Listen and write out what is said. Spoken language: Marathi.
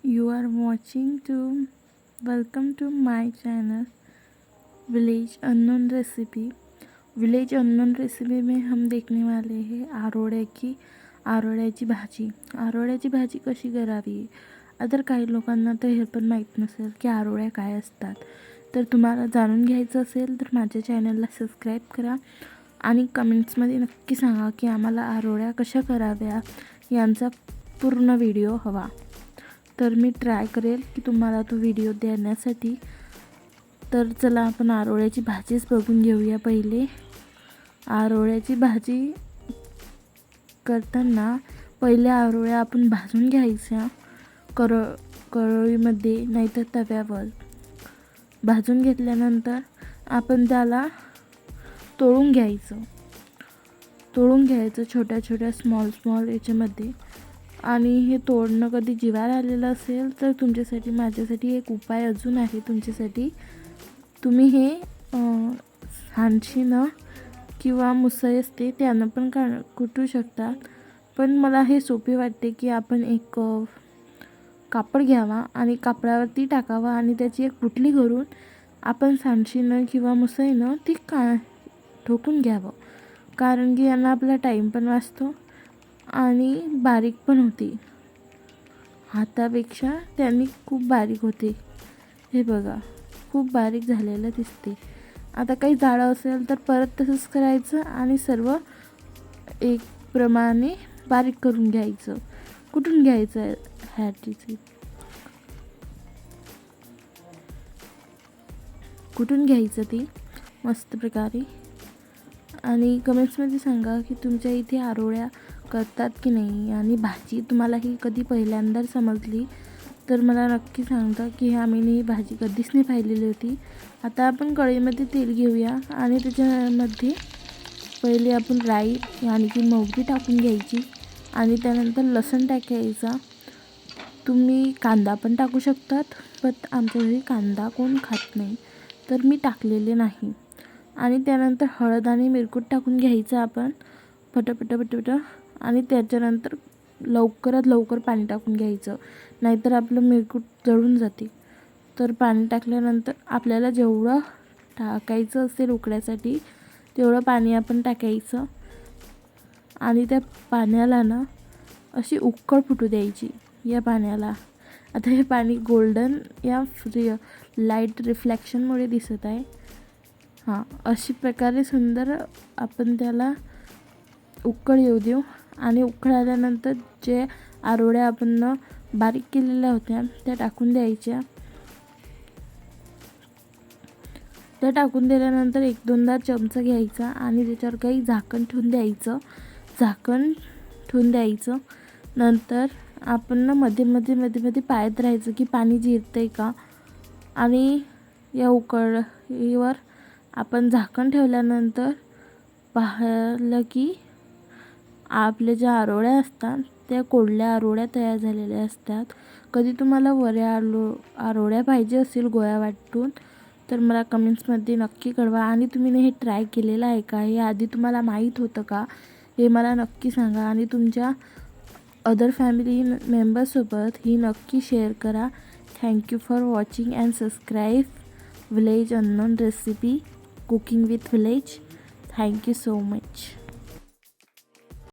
You are watching to welcome to my channel village unknown recipe. Village unknown recipe में हम देखने वाले हैं आरोळ्याची भाजी। आरोळ्याची भाजी कशी करावी, अदर काही लोकांना तर हे पण माहीत नसेल की आरोळ्या काय असतात। तर तुम्हाला जाणून घ्यायचं असेल तर माझ्या चॅनलला सबस्क्राईब करा आणि कमेंट्समध्ये नक्की सांगा की आम्हाला आरोळ्या कशा कराव्या यांचा पूर्ण व्हिडिओ हवा। तर मी ट्राय करेल की तुम्हाला तो व्हिडिओ देण्यासाठी। तर चला आपण आरोळ्याची भाजीच बघून घेऊया। पहिले आरोळ्याची भाजी करताना पहिले आरोळ्या आपण भाजून घ्यायच्या कढईमध्ये नाहीतर तव्यावर। भाजून घेतल्यानंतर आपण त्याला तळून घ्यायचं छोट्या छोट्या स्मॉल याच्यामध्ये। आणि हे तोडणं कधी जिवार आलेलं असेल तर तुमच्यासाठी माझ्यासाठी एक उपाय अजून आहे तुमच्यासाठी। तुम्ही हे हांडशीनं किंवा मुसई असते त्यानं पण कुटू शकता, पण मला हे सोपे वाटते की आपण एक कापड घ्यावा आणि कापडावरती टाकावा आणि त्याची एक पुटली करून आपण सांडशीनं किंवा मुसईनं ती ठोकून घ्यावं। कारण की यांना आपला टाईम पण वाचतो आणि बारीक पण होते, हातापेक्षा त्यांनी खूप बारीक होते। हे बघा खूप बारीक झालेलं दिसते। आता काही जाडं असेल तर परत तसंच करायचं आणि सर्व एक प्रमाणे बारीक करून घ्यायचं, कुटून घ्यायचं कुटून घ्यायचं ती मस्त प्रकारे। आणि कमेंट्समध्ये सांगा की तुमच्या इथे आरोळ्या करतात की नाही आणि भाजी तुम्हाला ही कधी पहिल्यांदा समजली तर मला नक्की सांगा की आम्ही ही भाजी कधीच नाही पाहिलेली होती। आता आपण कढईमध्ये तेल घेऊया आणि त्याच्यामध्ये पहिले आपण राई यानी की मोहरी टाकून घ्यायची आणि त्यानंतर लसूण टाकायचा। तुम्ही कांदा पण टाकू शकतात, पण आमच्या घरी कांदा कोण खात नाही तर मी टाकलेले नाही। आणि त्यानंतर हळद आणि मिरकूट टाकून घ्यायचं आपण पटपट आणि त्याच्यानंतर लवकरात लवकर पाणी टाकून घ्यायचं, नाहीतर आपलं मिरकूट जळून जाते। तर पाणी टाकल्यानंतर आपल्याला जेवढं टाकायचं असेल उकळण्यासाठी तेवढं पाणी आपण टाकायचं आणि त्या पाण्याला ना अशी उकळ फुटू द्यायची या पाण्याला। आता हे पाणी गोल्डन या लाईट रिफ्लेक्शनमुळे दिसत आहे। अशी प्रकारे सुंदर आपण त्याला उकळ येऊ देऊ आणि उकळ आल्यानंतर जे आरोळ्या आपण बारीक केलेल्या होत्या त्या टाकून द्यायच्या। त्या टाकून दिल्यानंतर एक दोनदा चमचा घ्यायचा आणि त्याच्यावर काही झाकण ठेवून द्यायचं। नंतर आपण मध्ये पाहत राहायचं की पाणी जिरतंय का। आणि या उकळीवर आपण झाकण ठेवल्यानंतर पाहिलं की आपल्या ज्या आरोळ्या असतात त्या कोरड्या आरोळ्या तयार झालेल्या असतात। कधी तुम्हाला वऱ्या आरोळ्या पाहिजे असेल गोळ्या वाटून तर मला कमेंट्समध्ये नक्की कळवा। आणि तुम्ही हे ट्राय केलेलं आहे का, हे आधी तुम्हाला माहीत होतं का, हे मला नक्की सांगा। आणि तुमच्या अदर फॅमिली मेंबर्ससोबत ही नक्की शेअर करा। Thank you for watching and subscribe village unknown recipe cooking with village. Thank you so much.